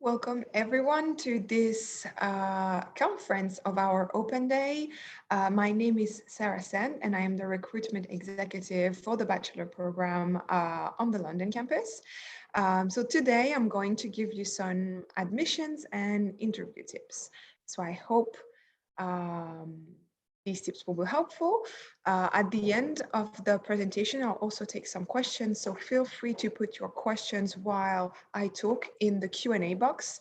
Welcome everyone to this conference of our Open Day. My name is Sarah Sen and I am the recruitment executive for the bachelor program on the London campus. So today I'm going to give you some admissions and interview tips. So I hope these tips will be helpful. At the end of the presentation, I'll also take some questions, so feel free to put your questions while I talk in the Q&A box.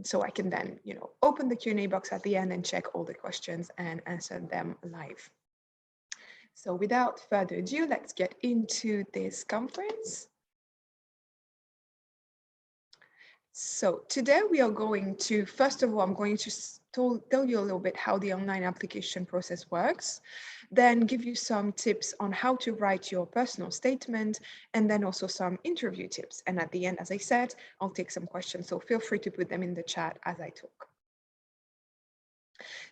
So I can then, open the Q&A box at the end and check all the questions and answer them live. So without further ado, let's get into this conference. So today we are going to, first of all, I'm going to tell you a little bit how the online application process works, then give you some tips on how to write your personal statement, and then also some interview tips. And at the end, as I said, I'll take some questions, so feel free to put them in the chat as I talk.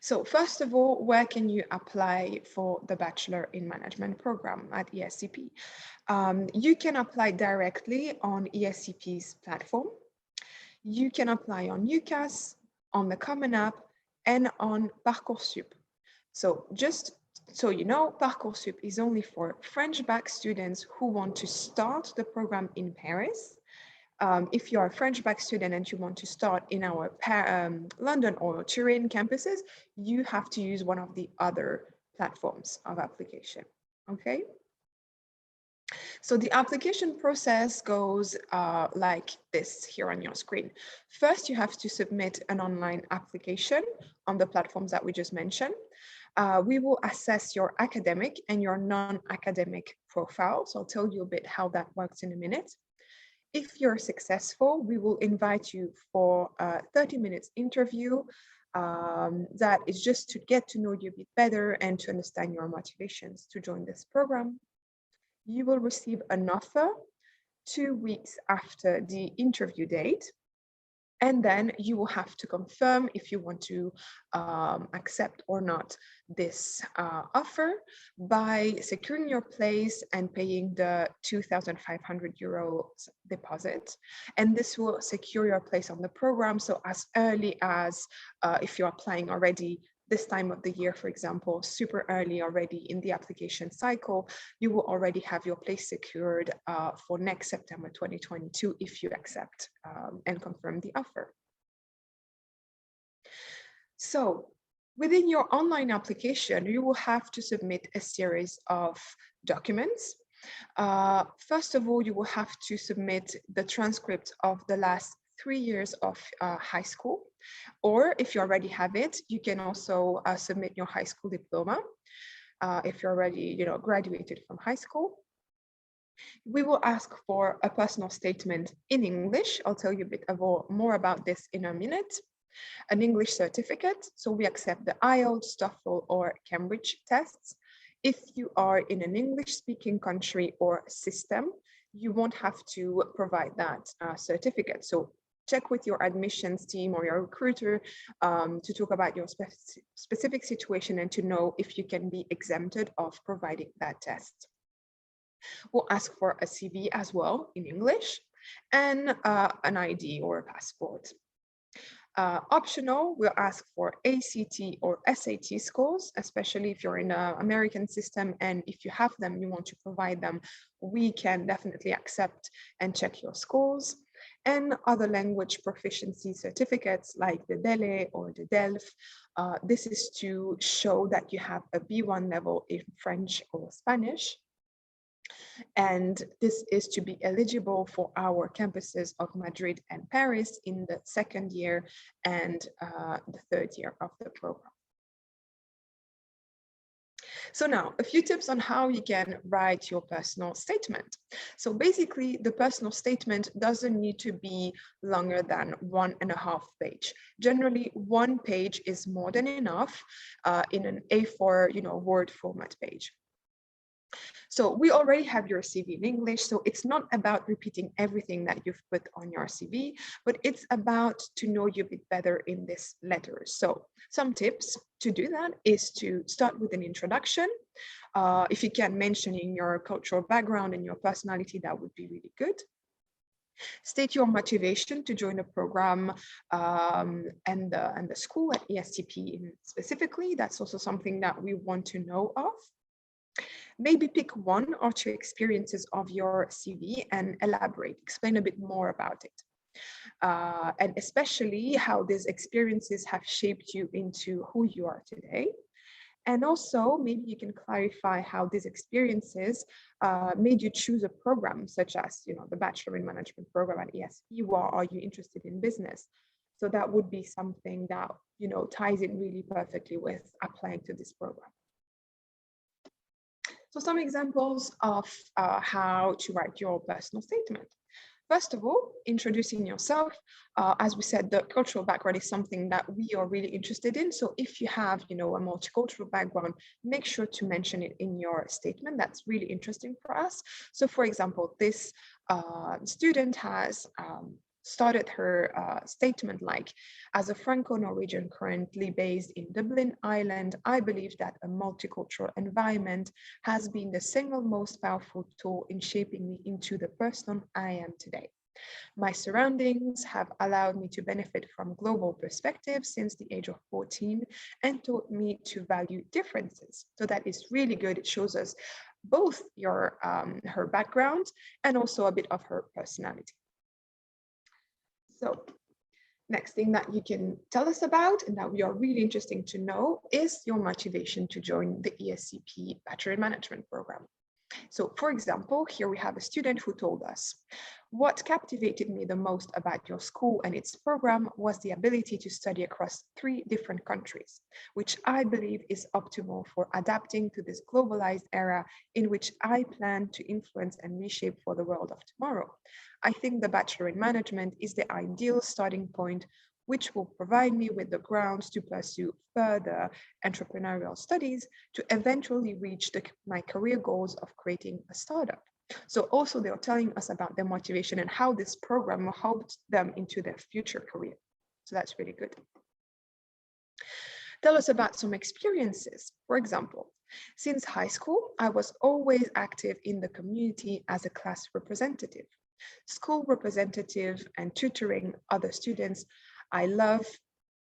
So first of all, where can you apply for the Bachelor in Management program at ESCP? You can apply directly on ESCP's platform. You can apply on UCAS, on the Common App, and on Parcoursup. So just so you know, Parcoursup is only for French bac students who want to start the program in Paris. If you're a French bac student and you want to start in our London or Turin campuses, you have to use one of the other platforms of application, okay? So the application process goes like this here on your screen. First, you have to submit an online application on the platforms that we just mentioned. We will assess your academic and your non-academic profile. So I'll tell you a bit how that works in a minute. If you're successful, we will invite you for a 30 minutes interview that is just to get to know you a bit better and to understand your motivations to join this program. You will receive an offer 2 weeks after the interview date. And then you will have to confirm if you want to accept or not this offer by securing your place and paying the 2,500 euros deposit. And this will secure your place on the program. So as early as if you're applying already this time of the year, for example, super early already in the application cycle, you will already have your place secured for next September 2022 if you accept and confirm the offer. So within your online application, you will have to submit a series of documents. First of all, you will have to submit the transcript of the last 3 years of high school, or if you already have it, you can also submit your high school diploma if you're already graduated from high school. We will ask for a personal statement in English. I'll tell you a bit more about this in a minute. An English certificate, so we accept the IELTS, TOEFL, or Cambridge tests. If you are in an English-speaking country or system, you won't have to provide that certificate. So check with your admissions team or your recruiter to talk about your specific situation and to know if you can be exempted of providing that test. We'll ask for a CV as well in English and an ID or a passport. Optional, we'll ask for ACT or SAT scores, especially if you're in an American system, and if you have them, you want to provide them, we can definitely accept and check your scores. And other language proficiency certificates like the DELE or the DELF. This is to show that you have a B1 level in French or Spanish. And this is to be eligible for our campuses of Madrid and Paris in the second year and the third year of the program. So now, a few tips on how you can write your personal statement. So basically, the personal statement doesn't need to be longer than 1.5 pages. Generally, 1 page is more than enough in an A4, Word format page. So we already have your CV in English, so it's not about repeating everything that you've put on your CV, but it's about to know you a bit better in this letter. So some tips to do that is to start with an introduction. If you can mention in your cultural background and your personality, that would be really good. State your motivation to join the program and the school at ESCP specifically. That's also something that we want to know of. Maybe pick one or two experiences of your CV and elaborate, explain a bit more about it. And especially how these experiences have shaped you into who you are today. And also, maybe you can clarify how these experiences made you choose a program, such as, the Bachelor in Management program at ESP, or are you interested in business? So that would be something that, ties in really perfectly with applying to this program. So some examples of how to write your personal statement. First of all, introducing yourself. As we said, the cultural background is something that we are really interested in. So if you have, a multicultural background, make sure to mention it in your statement. That's really interesting for us. So for example, this student has started her statement like, as a Franco-Norwegian currently based in Dublin, Ireland, I believe that a multicultural environment has been the single most powerful tool in shaping me into the person I am today. My surroundings have allowed me to benefit from global perspectives since the age of 14 and taught me to value differences. So that is really good. It shows us both her background and also a bit of her personality. So next thing that you can tell us about and that we are really interesting to know is your motivation to join the ESCP Bachelor in Management program. So for example, here we have a student who told us, what captivated me the most about your school and its program was the ability to study across 3 different countries, which I believe is optimal for adapting to this globalized era in which I plan to influence and reshape for the world of tomorrow. I think the Bachelor in Management is the ideal starting point, which will provide me with the grounds to pursue further entrepreneurial studies to eventually reach my career goals of creating a startup. So also they're telling us about their motivation and how this program will help them into their future career. So that's really good. Tell us about some experiences. For example, since high school, I was always active in the community as a class representative, school representative, and tutoring other students. I love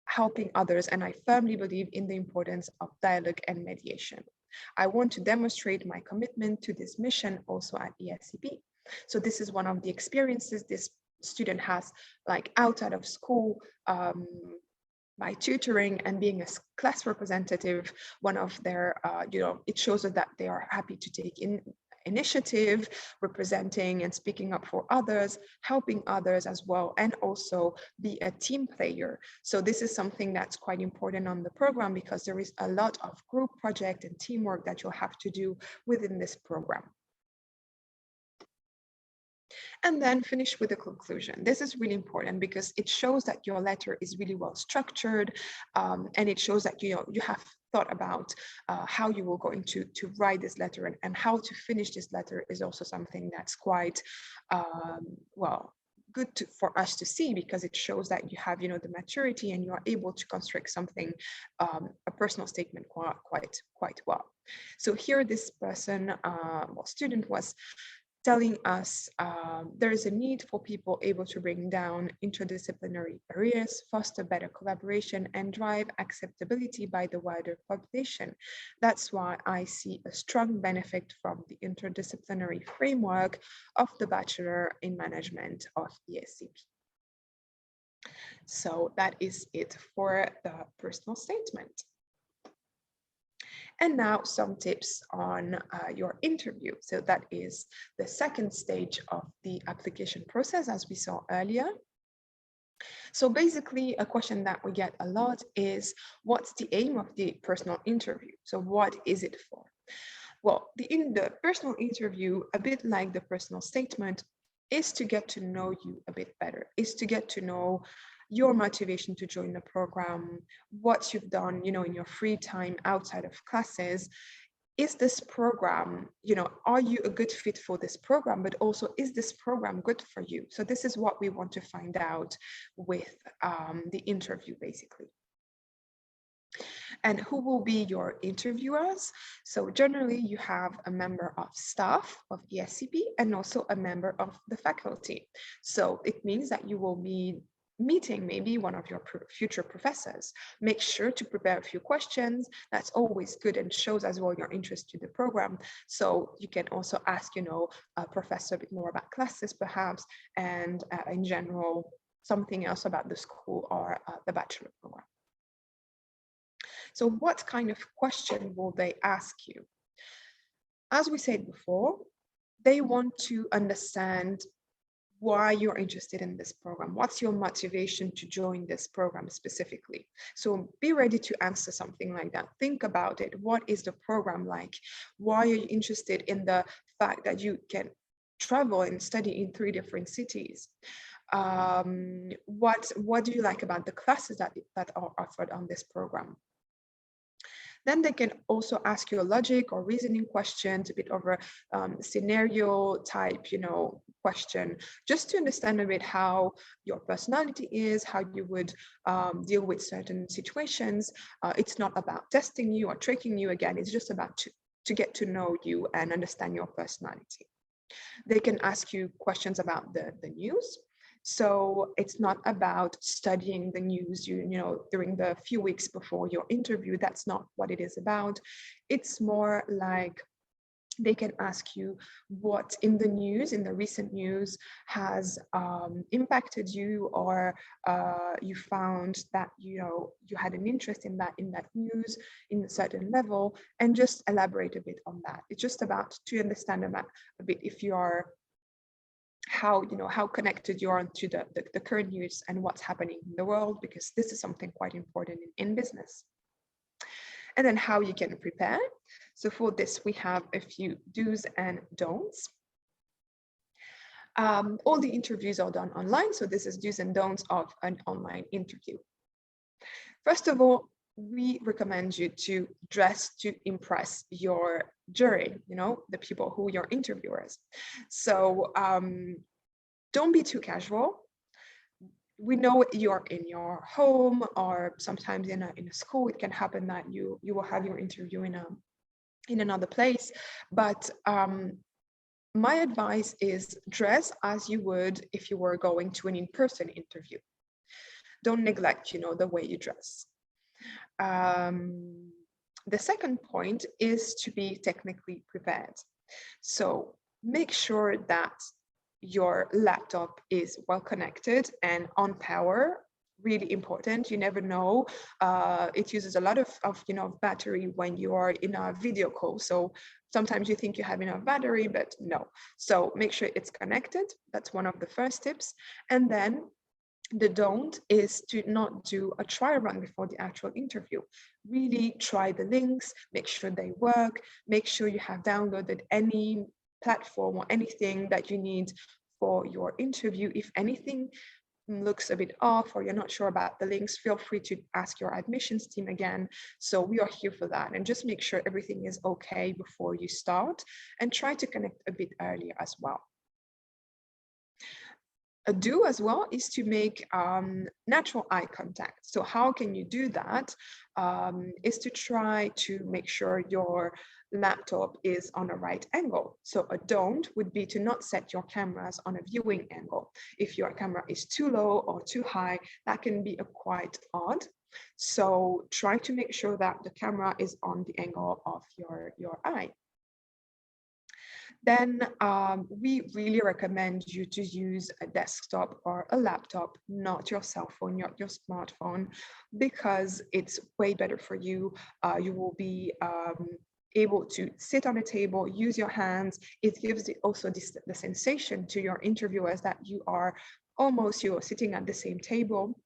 helping others, and I firmly believe in the importance of dialogue and mediation. I want to demonstrate my commitment to this mission also at ESCP. So this is one of the experiences this student has, like outside of school, by tutoring and being a class representative. One of their, it shows us that they are happy to take initiative, representing and speaking up for others, helping others as well, and also be a team player. So this is something that's quite important on the program because there is a lot of group project and teamwork that you'll have to do within this program. And then finish with a conclusion. This is really important because it shows that your letter is really well structured, and it shows that you have thought about how you will going to write this letter, and how to finish this letter is also something that's quite good for us to see, because it shows that you have the maturity and you are able to construct something, a personal statement quite well. So here this person, student, was telling us there is a need for people able to bring down interdisciplinary barriers, foster better collaboration, and drive acceptability by the wider population. That's why I see a strong benefit from the interdisciplinary framework of the Bachelor in Management of ESCP. So that is it for the personal statement. And now some tips on your interview. So that is the second stage of the application process, as we saw earlier. So basically, a question that we get a lot is, what's the aim of the personal interview? So what is it for? Well, in the personal interview, a bit like the personal statement, is to get to know you a bit better, is to get to know your motivation to join the program, what you've done, in your free time outside of classes. Is this program, are you a good fit for this program? But also, is this program good for you? So this is what we want to find out with the interview, basically. And who will be your interviewers? So generally you have a member of staff of ESCP and also a member of the faculty. So it means that you will be meeting maybe one of your future professors. Make sure to prepare a few questions. That's always good and shows as well your interest in the program. So you can also ask, a professor a bit more about classes perhaps, and in general, something else about the school or the bachelor program. So what kind of question will they ask you? As we said before, they want to understand why you're interested in this program. What's your motivation to join this program specifically? So be ready to answer something like that. Think about it. What is the program like? Why are you interested in the fact that you can travel and study in 3 different cities? What do you like about the classes that are offered on this program? Then they can also ask you a logic or reasoning questions, a bit of a scenario type, question, just to understand a bit how your personality is, how you would deal with certain situations. It's not about testing you or tricking you again. It's just about to get to know you and understand your personality. They can ask you questions about the news. So it's not about studying the news, during the few weeks before your interview. That's not what it is about. It's more like they can ask you what in the news, in the recent news, has impacted you, or you found that you had an interest in that news in a certain level, and just elaborate a bit on that. It's just about to understand about a bit if you are how connected you are to the current news and what's happening in the world, because this is something quite important in business. And then how you can prepare. So for this, we have a few do's and don'ts. All the interviews are done online. So this is do's and don'ts of an online interview. First of all, we recommend you to dress to impress your jury, the people who your interviewers. So don't be too casual. We know you're in your home, or sometimes in a school. It can happen that you will have your interview in another place. But my advice is dress as you would if you were going to an in-person interview. Don't neglect, the way you dress. The second point is to be technically prepared. So make sure that your laptop is well connected and on power. Really important. You never know. It uses a lot of battery when you are in a video call. So sometimes you think you have enough battery, but no. So make sure it's connected. That's one of the first tips. And then the don't is to not do a trial run before the actual interview. Really try the links, make sure they work, make sure you have downloaded any platform or anything that you need for your interview. If anything looks a bit off or you're not sure about the links, feel free to ask your admissions team again. So we are here for that, and just make sure everything is okay before you start, and try to connect a bit earlier as well. A do as well is to make natural eye contact. So how can you do that? Is to try to make sure your laptop is on a right angle. So a don't would be to not set your cameras on a viewing angle. If your camera is too low or too high, that can be quite odd. So try to make sure that the camera is on the angle of your eye. Then we really recommend you to use a desktop or a laptop, not your cell phone, not your smartphone, because it's way better for you. You will be able to sit on a table, use your hands. It gives also the sensation to your interviewers that you are sitting at the same table.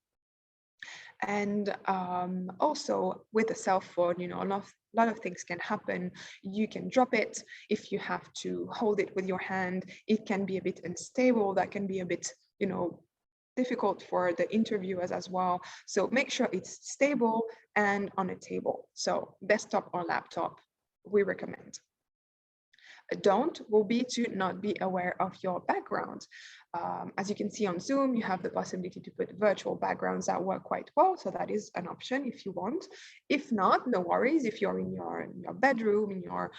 And also with a cell phone, a lot of things can happen. You can drop it. If you have to hold it with your hand, it can be a bit unstable. That can be a bit, difficult for the interviewers as well. So make sure it's stable and on a table. So desktop or laptop, we recommend. A don't will be to not be aware of your background. As you can see on Zoom, you have the possibility to put virtual backgrounds that work quite well. So that is an option if you want. If not, no worries. If you're in your bedroom, in your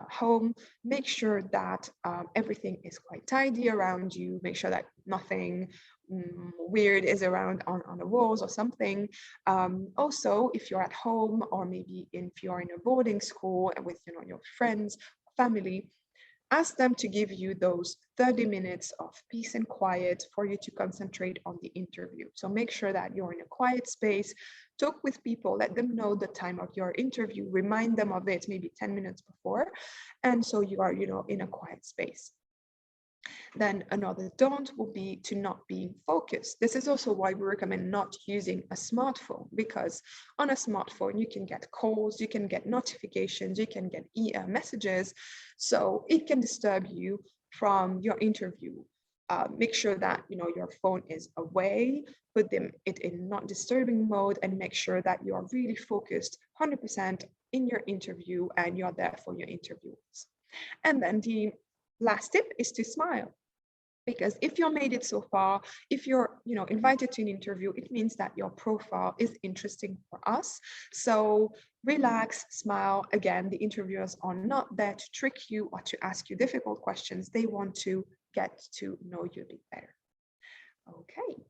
home, make sure that everything is quite tidy around you. Make sure that nothing weird is around on the walls or something. Also, if you're at home, or maybe if you're in a boarding school and with your friends, family, ask them to give you those 30 minutes of peace and quiet for you to concentrate on the interview. So make sure that you're in a quiet space, talk with people, let them know the time of your interview, remind them of it maybe 10 minutes before. And so you are, in a quiet space. Then another don't will be to not being focused. This is also why we recommend not using a smartphone, because on a smartphone, you can get calls, you can get notifications, you can get messages. So it can disturb you from your interview. Make sure that your phone is away, put it in not disturbing mode, and make sure that you are really focused 100% in your interview and you're there for your interviews. And then the last tip is to smile. Because if you made it so far, if you're invited to an interview, it means that your profile is interesting for us. So relax, smile. Again, the interviewers are not there to trick you or to ask you difficult questions. They want to get to know you a bit better. Okay.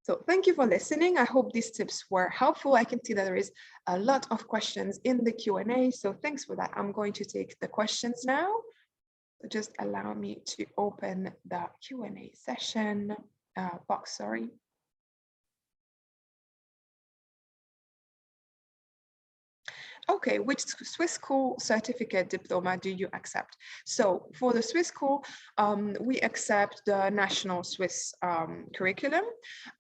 So thank you for listening. I hope these tips were helpful. I can see that there is a lot of questions in the Q&A. So thanks for that. I'm going to take the questions now. So just allow me to open the Q&A session box, sorry. Okay, which Swiss school certificate diploma do you accept? So for the Swiss school, we accept the national Swiss curriculum.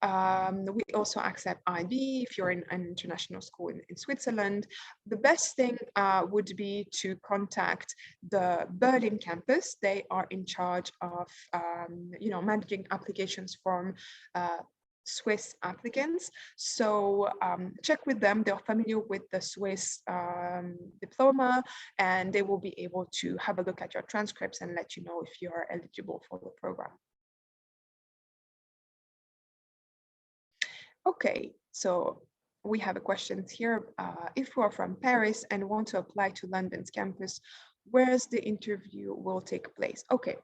We also accept IB if you're in an international school in Switzerland. The best thing would be to contact the Berlin campus. They are in charge of, managing applications from Swiss applicants. So check with them. They're familiar with the Swiss diploma, and they will be able to have a look at your transcripts and let you know if you are eligible for the program. Okay, so we have a question here. If you are from Paris and want to apply to London's campus, where's the interview will take place? Okay,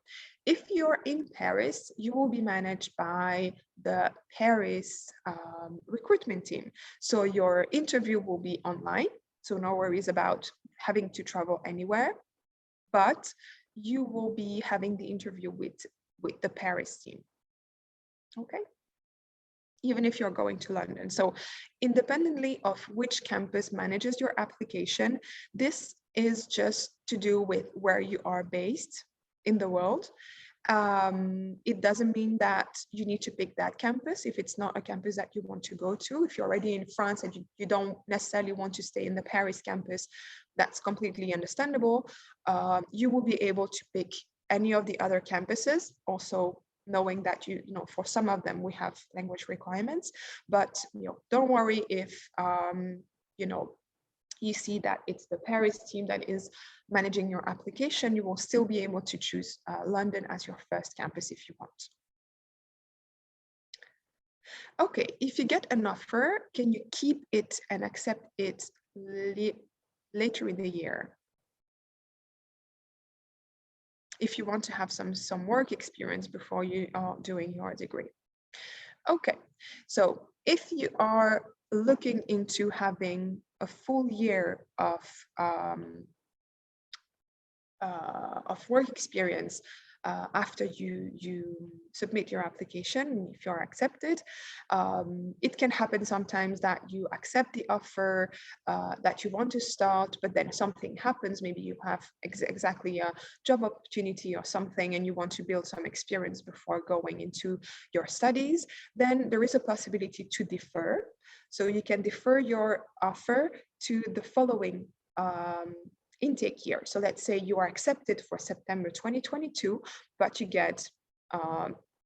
if you're in Paris, you will be managed by the Paris recruitment team. So your interview will be online, so no worries about having to travel anywhere, but you will be having the interview with the Paris team. Okay, even if you're going to London. So independently of which campus manages your application, this is just to do with where you are based in the world. It doesn't mean that you need to pick that campus if it's not a campus that you want to go to. If you're already in France and you don't necessarily want to stay in the Paris campus, that's completely understandable. You will be able to pick any of the other campuses, also knowing that for some of them we have language requirements, but don't worry if you see that it's the Paris team that is managing your application. You will still be able to choose London as your first campus if you want. Okay, if you get an offer, can you keep it and accept it later in the year? If you want to have some work experience before you are doing your degree. Okay, so if you are looking into having a full year of work experience after you submit your application, if you're accepted, it can happen sometimes that you accept the offer that you want to start, but then something happens. Maybe you have exactly a job opportunity or something, and you want to build some experience before going into your studies. Then there is a possibility to defer. So you can defer your offer to the following intake year. So let's say you are accepted for September 2022, but you get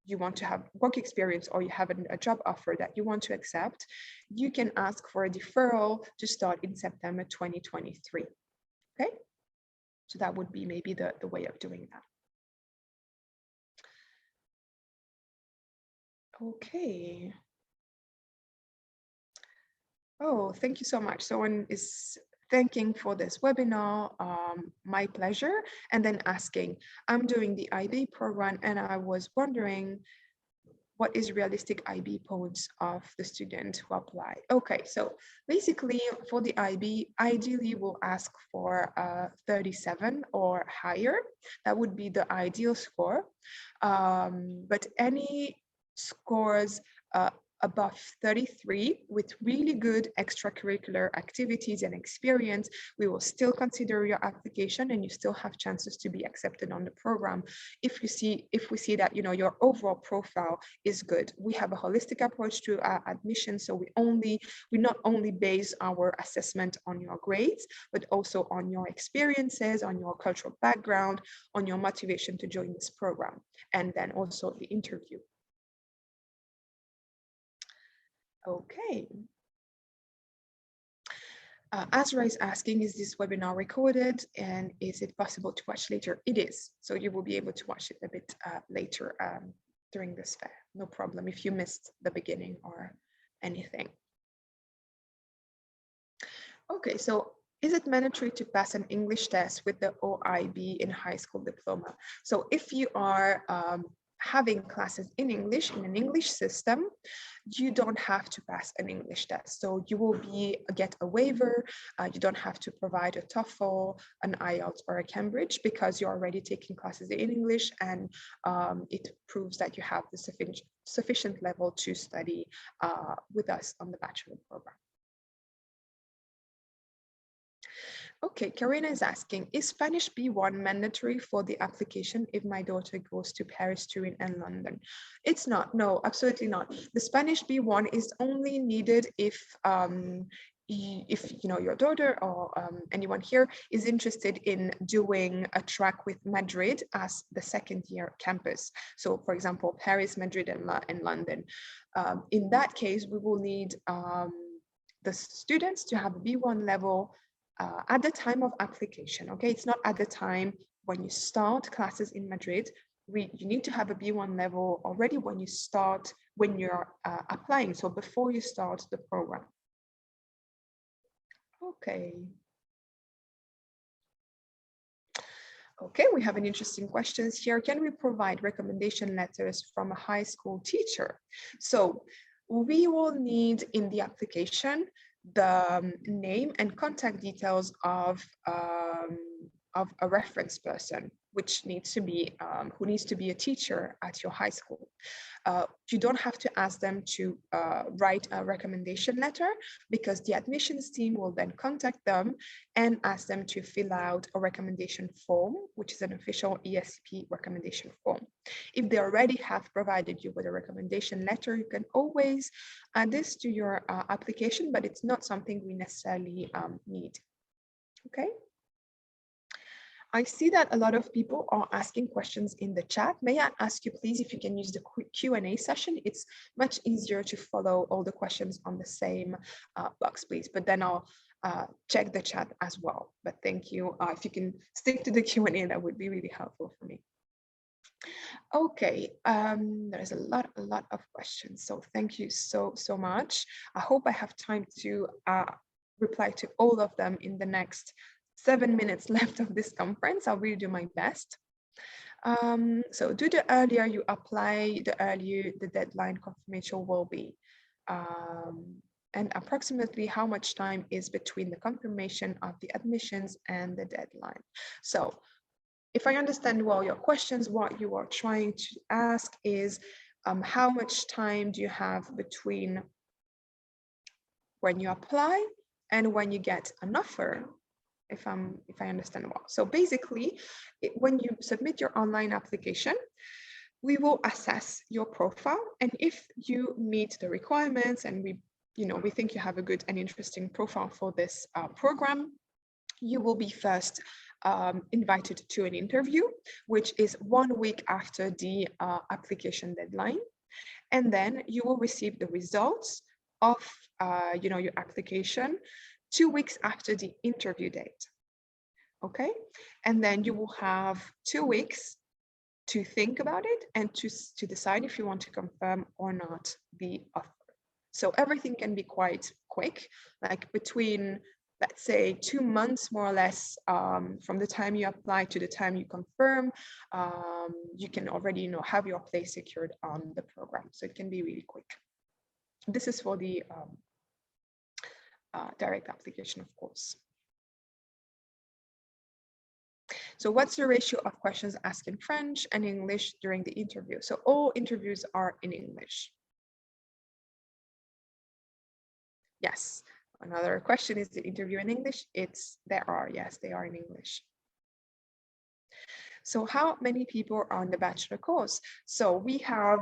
you want to have work experience, or you have a job offer that you want to accept, you can ask for a deferral to start in September 2023. Okay. So that would be maybe the way of doing that. Okay. Oh, thank you so much. Someone is thanking for this webinar. My pleasure. And then asking, I'm doing the IB program and I was wondering what is realistic IB points of the student who apply. Okay, so basically for the IB, ideally we'll ask for 37 or higher. That would be the ideal score. But any scores above 33 with really good extracurricular activities and experience, we will still consider your application and you still have chances to be accepted on the program. If we see that, you know, your overall profile is good. We have a holistic approach to admission, so we not only base our assessment on your grades, but also on your experiences, on your cultural background, on your motivation to join this program, and then also the interview. Okay. Azra is asking, is this webinar recorded and is it possible to watch later? It is. So you will be able to watch it a bit later during this fair. No problem if you missed the beginning or anything. Okay, so is it mandatory to pass an English test with the OIB in high school diploma? So if you are having classes in English in an English system, you don't have to pass an English test. So you will get a waiver. You don't have to provide a TOEFL, an IELTS, or a Cambridge because you're already taking classes in English, and it proves that you have the sufficient level to study with us on the bachelor program. Okay, Karina is asking, is Spanish B1 mandatory for the application if my daughter goes to Paris, Turin, and London? It's not, no, absolutely not. The Spanish B1 is only needed if you know your daughter or anyone here is interested in doing a track with Madrid as the second year campus. So for example, Paris, Madrid, and London. In that case, we will need the students to have a B1 level at the time of application. Okay, it's not at the time when you start classes in Madrid. You need to have a B1 level already when you're applying, so before you start the program. Okay. Okay, we have an interesting questions here. Can we provide recommendation letters from a high school teacher? So we will need in the application the name and contact details of a reference person, which needs to be who needs to be a teacher at your high school. You don't have to ask them to write a recommendation letter because the admissions team will then contact them and ask them to fill out a recommendation form, which is an official ESCP recommendation form. If they already have provided you with a recommendation letter, you can always add this to your application, but it's not something we necessarily need. Okay. I see that a lot of people are asking questions in the chat. May I ask you, please, if you can use the Q&A session? It's much easier to follow all the questions on the same box, please. But then I'll check the chat as well. But thank you. If you can stick to the Q&A, that would be really helpful for me. Okay, there's a lot of questions. So thank you so much. I hope I have time to reply to all of them in the next 7 minutes left of this conference. I'll really do my best. So the earlier you apply, the earlier the deadline confirmation will be. And approximately how much time is between the confirmation of the admissions and the deadline? So if I understand well your questions, what you are trying to ask is how much time do you have between when you apply and when you get an offer? If I understand well. So basically, when you submit your online application, we will assess your profile, and if you meet the requirements and we think you have a good and interesting profile for this program, you will be first invited to an interview, which is 1 week after the application deadline, and then you will receive the results of your application 2 weeks after the interview date. okay? And then you will have 2 weeks to think about it and to decide if you want to confirm or not the offer. So everything can be quite quick, like between, let's say, 2 months more or less, from the time you apply to the time you confirm. You can already, have your place secured on the program. So it can be really quick. This is for the direct application, of course. So what's the ratio of questions asked in French and English during the interview? So all interviews are in English. Yes. Another question, is the interview in English? Yes, they are in English. So how many people are on the bachelor course? So we have,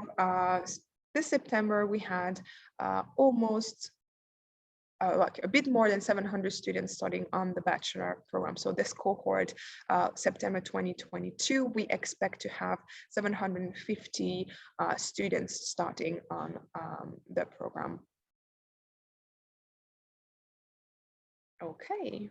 this September, we had almost like a bit more than 700 students starting on the bachelor program. So this cohort, September 2022, we expect to have 750 students starting on the program. Okay.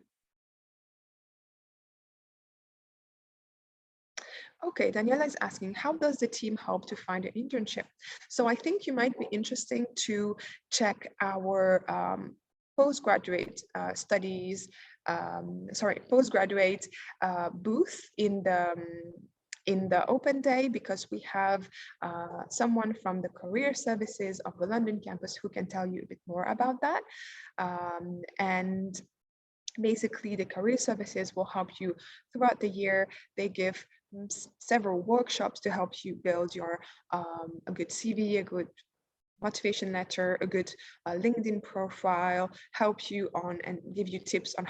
Okay, Daniela is asking, how does the team help to find an internship? So I think you might be interesting to check our postgraduate studies, postgraduate booth in the open day, because we have someone from the career services of the London campus who can tell you a bit more about that. And basically, the career services will help you throughout the year. They give several workshops to help you build your a good CV, a good motivation letter, a good LinkedIn profile, help you on and give you tips on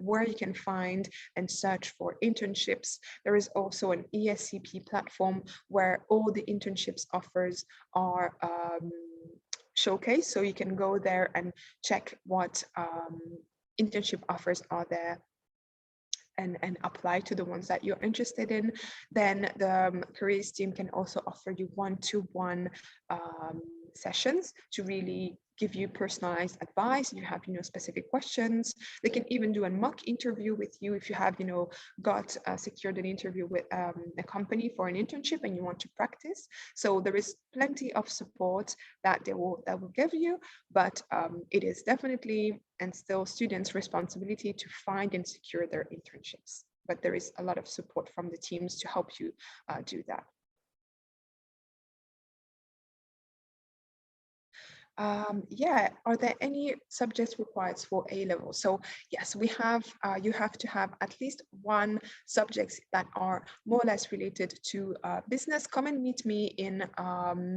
where you can find and search for internships. There is also an ESCP platform where all the internships offers are showcased, so you can go there and check what internship offers are there and apply to the ones that you're interested in. Then the careers team can also offer you one-to-one sessions to really give you personalized advice. You have, specific questions. They can even do a mock interview with you if you have, got secured an interview with a company for an internship and you want to practice. So there is plenty of support that they will give you, but it is definitely and still students' responsibility to find and secure their internships. But there is a lot of support from the teams to help you do that. Yeah, are there any subjects required for A-level? So yes, we have, you have to have at least one subjects that are more or less related to business. Come and meet me in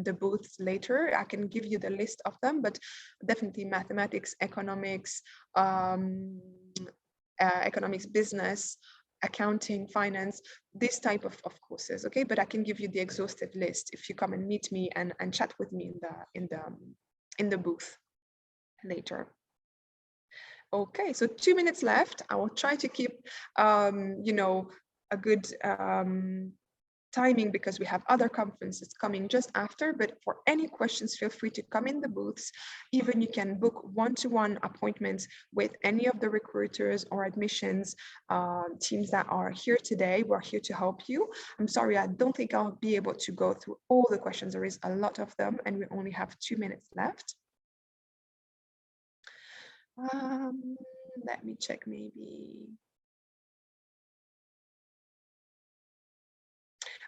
the booths later. I can give you the list of them, but definitely mathematics, economics, economics, business, accounting, finance, this type of courses, okay? But I can give you the exhaustive list if you come and meet me and chat with me in the booth later. Okay, so 2 minutes left. I will try to keep, a good timing because we have other conferences coming just after, but for any questions, feel free to come in the booths. Even you can book one-to-one appointments with any of the recruiters or admissions teams that are here today. We're here to help you. I'm sorry, I don't think I'll be able to go through all the questions. There is a lot of them and we only have 2 minutes left. Let me check maybe.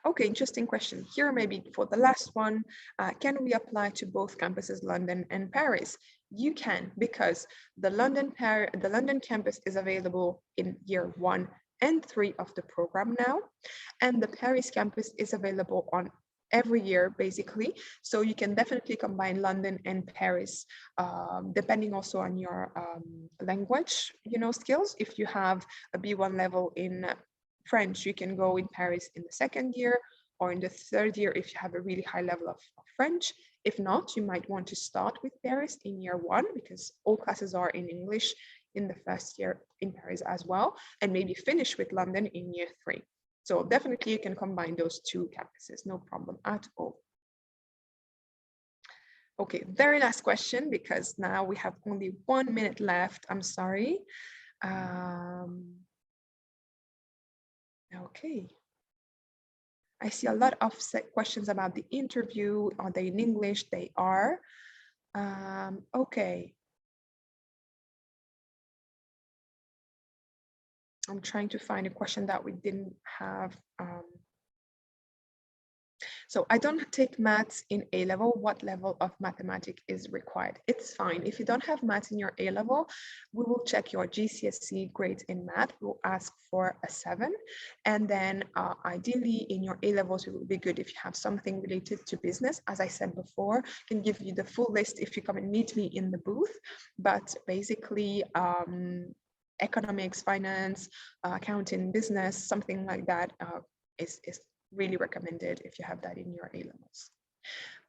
Okay, interesting question. Here maybe for the last one, can we apply to both campuses, London and Paris? You can, because the London campus is available in year 1 and 3 of the program now, and the Paris campus is available on every year basically, so you can definitely combine London and Paris, depending also on your language skills. If you have a B1 level in French, you can go in Paris in the 2nd year or in the 3rd year if you have a really high level of French. If not, you might want to start with Paris in year 1 because all classes are in English in the 1st year in Paris as well, and maybe finish with London in year 3. So definitely you can combine those 2 campuses, no problem at all. Okay, very last question, because now we have only 1 minute left. I'm sorry. Okay. I see a lot of questions about the interview. Are they in English? They are. Okay. I'm trying to find a question that we didn't have. So I don't take maths in A level. What level of mathematics is required? It's fine. If you don't have maths in your A level, we will check your GCSE grades in math. We'll ask for a 7. And then ideally in your A levels, it will be good if you have something related to business. As I said before, I can give you the full list if you come and meet me in the booth. But basically, economics, finance, accounting, business, something like that is really recommended if you have that in your A levels.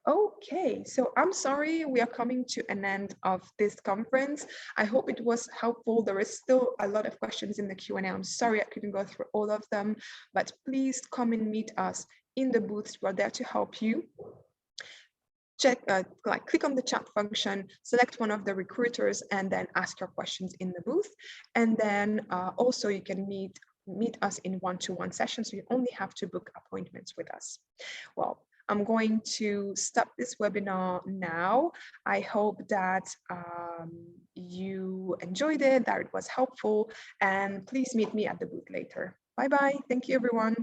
Okay, so I'm sorry we are coming to an end of this conference. I hope it was helpful. There is still a lot of questions in the Q&A. I'm sorry I couldn't go through all of them, but please come and meet us in the booths. We're there to help you. Click on the chat function, select one of the recruiters, and then ask your questions in the booth. And then also you can meet us in one-to-one sessions, so you only have to book appointments with us. Well, I'm going to stop this webinar now. I hope that you enjoyed it, that it was helpful, and please meet me at the booth later. Bye-bye. Thank you, everyone.